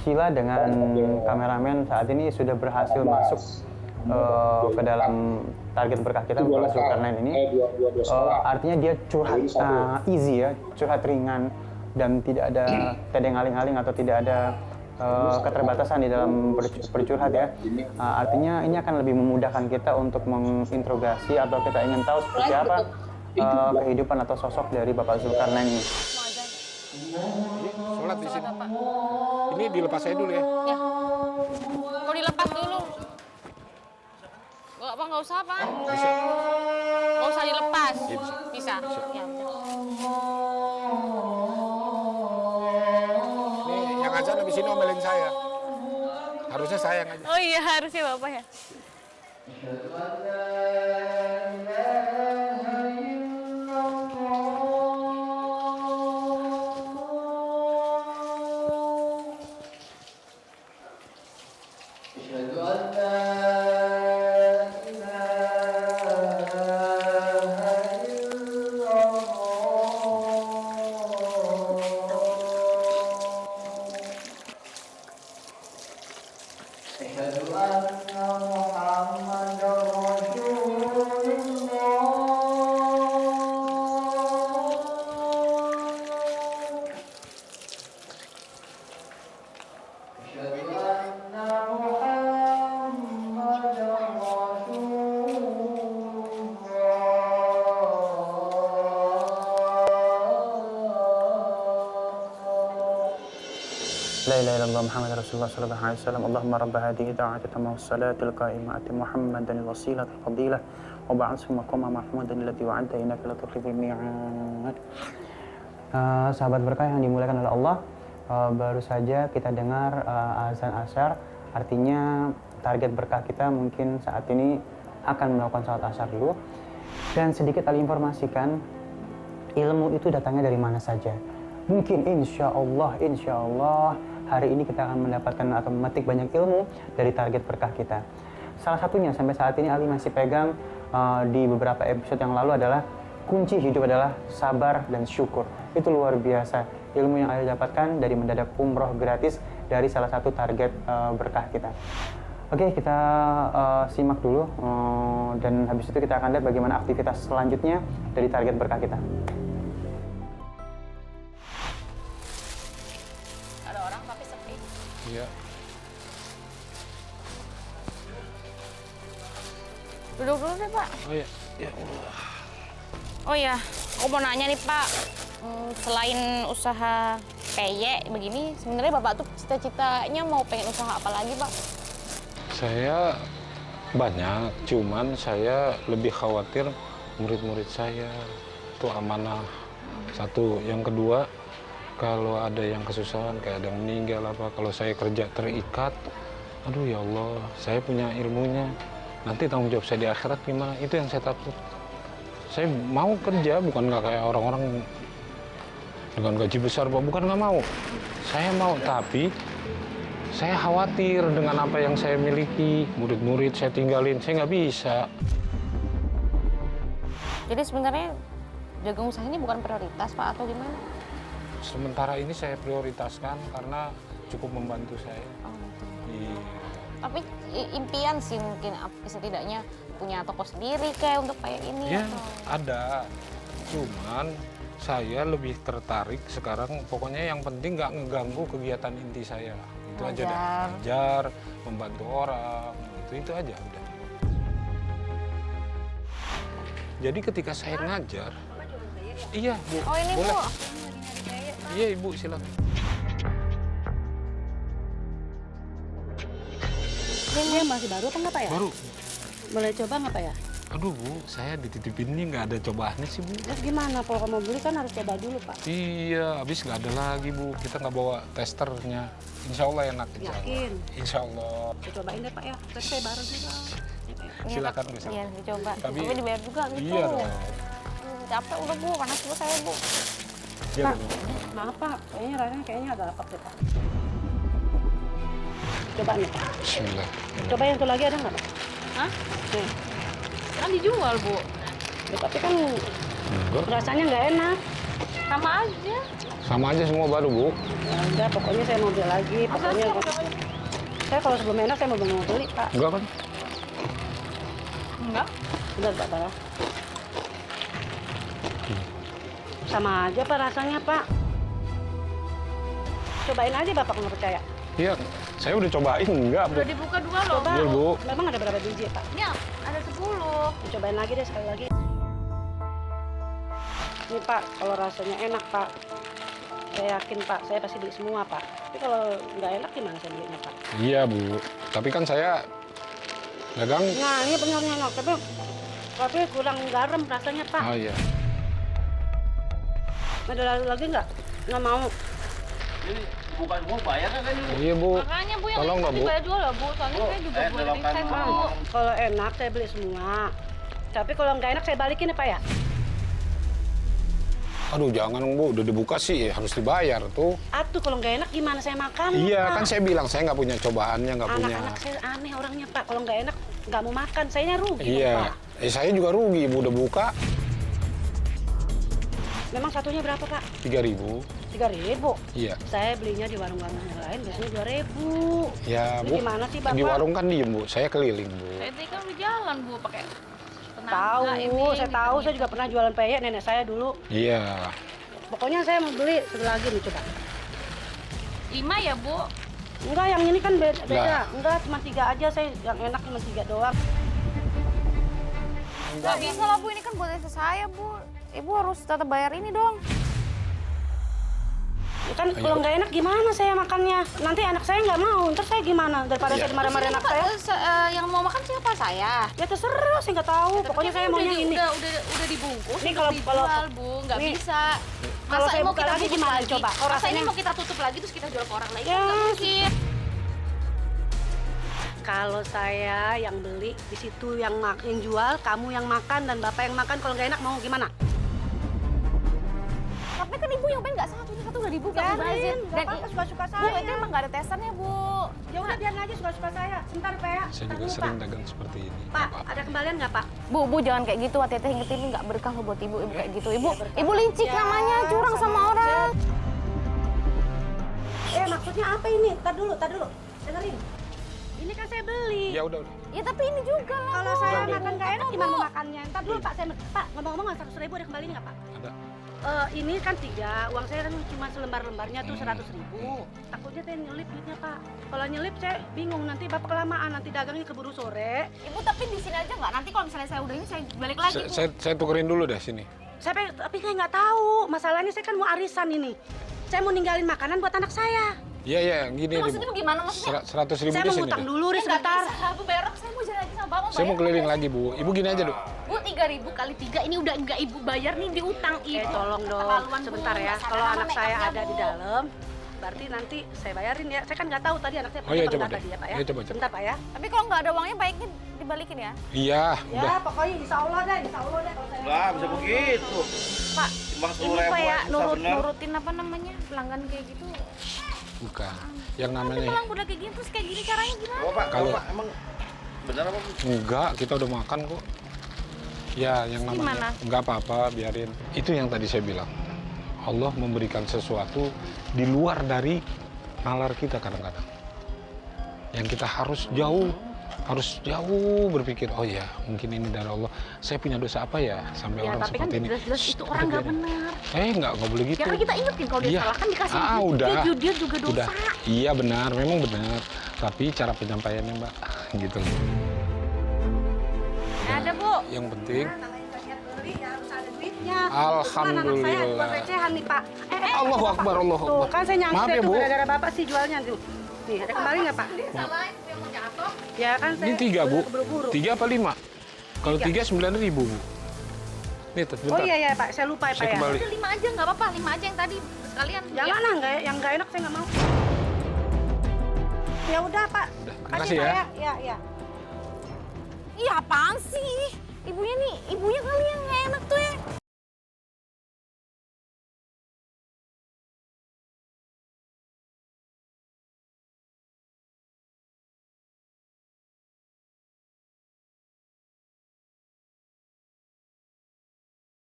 Sheila dengan kameramen saat ini sudah berhasil masuk ke dalam target berkah kita, Bapak Zulkarnain ini. Artinya dia curhat easy ya, curhat ringan dan tidak ada tedeng aling-aling atau tidak ada keterbatasan di dalam bercurhat ya. Artinya ini akan lebih memudahkan kita untuk menginterogasi atau kita ingin tahu seperti apa kehidupan atau sosok dari Bapak Zulkarnain ini. Sholat di sini. Ini dilepas saya dulu ya. Ya. Mau dilepas dulu. Nggak usah apa? Bisa. Nggak usah dilepas. Ya, bisa. Ya, Ini yang azan habis ini omelin saya. Harusnya saya yang aja. oh iya, harusnya Bapak ya. La ilaha illallah Muhammad Rasulullah sallallahu alaihi wasallam. Allahumma rabb hadhihi da'wati tamma salatil qa'imati Muhammadan wasilatul fadilah wa ba'athu maqama mahmudan alladhi wa'anta innaka la tukhliful mi'ad. Sahabat berkah yang dimuliakan oleh Allah, baru saja kita dengar azan asyar, artinya target berkah kita mungkin saat ini akan melakukan salat asyar dulu. Dan sedikit Ali informasikan, ilmu itu datangnya dari mana saja. Mungkin insya Allah hari ini kita akan mendapatkan atau memetik banyak ilmu dari target berkah kita. Salah satunya sampai saat ini Ali masih pegang di beberapa episode yang lalu adalah kunci hidup adalah sabar dan syukur. Itu luar biasa ilmu yang Ali dapatkan dari mendadak umroh gratis dari salah satu target berkah kita. Oke, kita simak dulu dan habis itu kita akan lihat bagaimana aktivitas selanjutnya dari target berkah kita. Ada orang tapi sepi. Iya. Duduk dulu deh, Pak. Oh iya. Ya Allah. Oh ya, aku mau nanya nih, Pak. Selain usaha peyek begini, sebenarnya Bapak tuh cita-citanya mau pengen usaha apa lagi, Pak? Saya banyak, cuman saya lebih khawatir murid-murid saya itu amanah. Satu, yang kedua, kalau ada yang kesusahan, kayak ada yang meninggal apa, kalau saya kerja terikat, aduh ya Allah, saya punya ilmunya, nanti tanggung jawab saya di akhirat gimana? Itu yang saya takut. Saya mau kerja, bukan nggak kayak orang-orang dengan gaji besar, bukan nggak mau. Saya mau, tapi saya khawatir dengan apa yang saya miliki, murid-murid saya tinggalin, saya nggak bisa. Jadi sebenarnya jagung usaha ini bukan prioritas, Pak, atau gimana? Sementara ini saya prioritaskan karena cukup membantu saya. Oh, gitu. Iya. Tapi impian sih mungkin setidaknya punya toko sendiri kayak untuk kayak ini. Ya, atau... ada. Cuman saya lebih tertarik sekarang, pokoknya yang penting nggak ngeganggu kegiatan inti saya. Itu aja dah. Ngajar, membantu orang, itu aja udah. Jadi ketika saya ngajar, iya Bu, Oh ini boleh. Bu. Iya Ibu, silakan. Ini masih baru apa nggak Pak ya? Baru. Boleh coba nggak Pak ya? Aduh Bu, saya dititipin ini nggak ada cobaannya sih Bu. Terus gimana? Kalau mau beli kan harus coba dulu Pak. Iya, habis nggak ada lagi Bu. Kita nggak bawa testernya. Insya Allah enak. Insya Allah. Yakin? Insya Allah. Saya cobain deh Pak ya. Terus saya baru juga. Silakan Bu. Iya, dicoba. Tapi dibayar juga gitu. iya dong. Capek udah Bu, panas dulu saya Bu. Iya Pak, Bu. maaf Pak. Kayaknya agak rapat deh Pak. Coba nih Pak. Bismillah. Coba yang itu lagi ada nggak Pak? Hah? Nih. Kan dijual Bu. Ya, tapi kan Enggak. rasanya nggak enak. Sama aja. Sama aja semua baru, Bu. Ya udah, pokoknya saya mau beli lagi. Pokoknya saya kalau sebelum enak saya mau beli, Pak. Enggak kan? Enggak. Benar, Pak. Sama aja Pak rasanya, Pak. Cobain aja Bapak kalau nggak percaya. Iya, saya udah cobain, enggak, Bu. Udah dibuka 2 loh. Coba. Iya, Bu. Memang ada berapa biji, Pak? Ya, ada 10. Cobain lagi deh sekali lagi. Ini Pak, kalau rasanya enak Pak, saya yakin Pak, saya pasti beli semua Pak. Tapi kalau nggak enak gimana saya belinya Pak? Iya, Bu. Tapi kan saya dagang. Nah ini benernya enak, tapi kurang garam rasanya Pak. Oh iya. Ada lagi nggak? Nggak mau. Bukan mau bayar kan ini? Iya, Bu. Makanya Bu yang Tolong ini nggak, Bu? dibayar juga loh Bu. Soalnya saya juga buat tolong saya kan. Bu. Kalau enak saya beli semua. Tapi kalau nggak enak saya balikin ya Pak ya. Aduh, jangan, Bu. Udah dibuka sih, harus dibayar tuh. Atuh kalau nggak enak gimana saya makan? Iya, Pak? kan saya bilang saya nggak punya cobaannya, nggak punya. Anak-anak saya aneh orangnya Pak. Kalau nggak enak nggak mau makan. Sayanya rugi dong, Iya. Pak. Saya juga rugi, Ibu udah buka. Memang satunya berapa Pak? 3.000. 3.000. Iya. Saya belinya di warung-warung yang lain biasanya 2.000. Ya, Ini Bu. gimana sih, Bapak? Di warung kan diem, Bu. Saya keliling, Bu. Saya tadi kan di jalan Bu pakai tenaga Tahu, ini, saya gitu, tahu. gitu. Saya juga pernah jualan peyek nenek saya dulu. Iya. Pokoknya saya mau beli satu lagi nih coba. 5 ya Bu. Enggak, yang ini kan beda. Enggak. Enggak, cuma 3 aja. Saya yang enak cuma 3 doang. Nggak bisa lah Bu, ini kan buat istri saya Bu. Ibu harus tetap bayar ini dong. Ya kan kalau nggak enak gimana saya makannya? Nanti anak saya nggak mau. Ntar saya gimana? Daripada Iya. saya marah-marah anak saya. Yang mau makan siapa saya? Ya terserah, saya nggak tahu. Pokoknya saya maunya ini. Udah dibungkus. Ini terus kalau- dijual, Bu, nggak nih, bisa. kalau Masa saya mau buka kita lagi bungkus gimana lagi? coba? Oh, Masa ini rasanya- mau kita tutup lagi terus kita jual ke orang lain? Ya. Nggak mungkin. Kalau saya yang beli di situ yang jual, kamu yang makan dan bapak yang makan. Kalau nggak enak mau gimana? Tapi kan ibu yang pengen nggak satu udah dibuka Bu Bazir. Dan Bapak suka-suka Bu, saya. itu emang nggak ada testernya Bu. Ya udah biarin aja suka-suka saya. Sebentar Pak ya. Saya Ntar juga dulu, sering Pak. dagang seperti ini. Pak, Nggak apa-apa. ada kembalian nggak Pak? Bu jangan kayak gitu, hati-hati inget ini nggak berkah loh buat ibu kayak gitu. Ibu licik Ya, namanya, curang sama orang. Maksudnya apa ini? Tar dulu. Dengerin. Ini kan saya beli. Ya udah. Ya tapi ini juga lah. Kalau Bu. saya Udah. makan nggak enak gimana Bu. makannya? Ntar dulu Pak, Pak ngomong-ngomong 100.000 ada kembali nggak Pak? Ada. Ini kan 3, uang saya kan cuma selembar-lembarnya tuh 100.000. Takutnya saya nyelip duitnya Pak. Kalau nyelip saya bingung, nanti Bapak kelamaan, nanti dagangnya keburu sore. Ibu tapi di sini aja nggak? Nanti kalau misalnya saya udah ini saya balik lagi. Bu. Saya tukerin dulu deh sini. Tapi saya nggak tahu, masalahnya saya kan mau arisan ini. Saya mau ninggalin makanan buat anak saya. Iya, gini. Itu maksudnya bagaimana maksudnya? 100.000 Saya di mau sini ngutang deh. dulu nih sebentar. Nggak bisa, Bu bayar. Saya mau jalan lagi sama Bapak. Saya mau keliling lagi, Bu. Ibu gini aja, Du. Bu 3.000 kali 3 ini udah nggak ibu bayar nih diutang ibu. Tolong dong, Keterlaluan, Bu. sebentar ya. Nggak sadar Kalau sama anak saya make-upnya, ada di Bu. dalam, berarti nanti saya bayarin ya. Saya kan nggak tahu tadi anak saya Oh punya iya, apa coba nggak deh. tadi ya Pak ya. Iya, coba. Sebentar Pak ya. Tapi kalau nggak ada uangnya baiknya dibalikin ya. Iya, udah. Ya pokoknya insya Allah deh kalau saya. Lah, bisa begitu. Pak, Cuma ini 10.000 Pak ya susah bener. nurutin apa namanya pelanggan kayak gitu. Bukan. Yang Nanti namanya pelanggan udah kayak gini terus kayak gini caranya gimana? Oh, Pak, Kalau- Pak, emang benar apa? enggak, kita udah makan kok. Ya, yang namanya Gimana? enggak apa-apa, biarin. Itu yang tadi saya bilang. Allah memberikan sesuatu di luar dari nalar kita kadang-kadang. Yang kita harus jauh berpikir, oh ya mungkin ini dari Allah. Saya punya dosa apa ya sampai Ya orang tapi kan seperti ini. jelas-jelas itu orang nggak benar. Nggak boleh gitu. Ya kan kita ingetin kalau dia Iya. salah kan dikasih Udah. dia juga dosa. Udah. Iya benar, memang benar. Tapi cara penyampaiannya, Mbak, gitu. Nah, ada Bu. Yang penting, Namanya banyak beli ya harus ada duitnya. Alhamdulillah. Anak saya buat recehan nih Pak. Allahu Akbar, Allahu Tuh Akbar. kan saya nyangkut Maaf ya, itu Bu. gara-gara Bapak sih jualnya tuh. Nih ada kembali nggak Pak? Salahin yang mau jatuh. Ya kan saya. Ini 3, Bu. Buru-buru. 3 apa 5? Kalau 3 9.000, Bu. Nih, Oh bentar. iya pak, saya lupa ya Pak Saya ya. kembali. Udah 5 aja nggak apa-apa, 5 aja yang tadi sekalian. Jangan lah, yang nggak enak saya nggak mau. Ya udah Pak. Udah, Makasih, makasih Pak, ya. Ya. Iya apaan sih? Ibunya kali yang nggak enak tuh ya.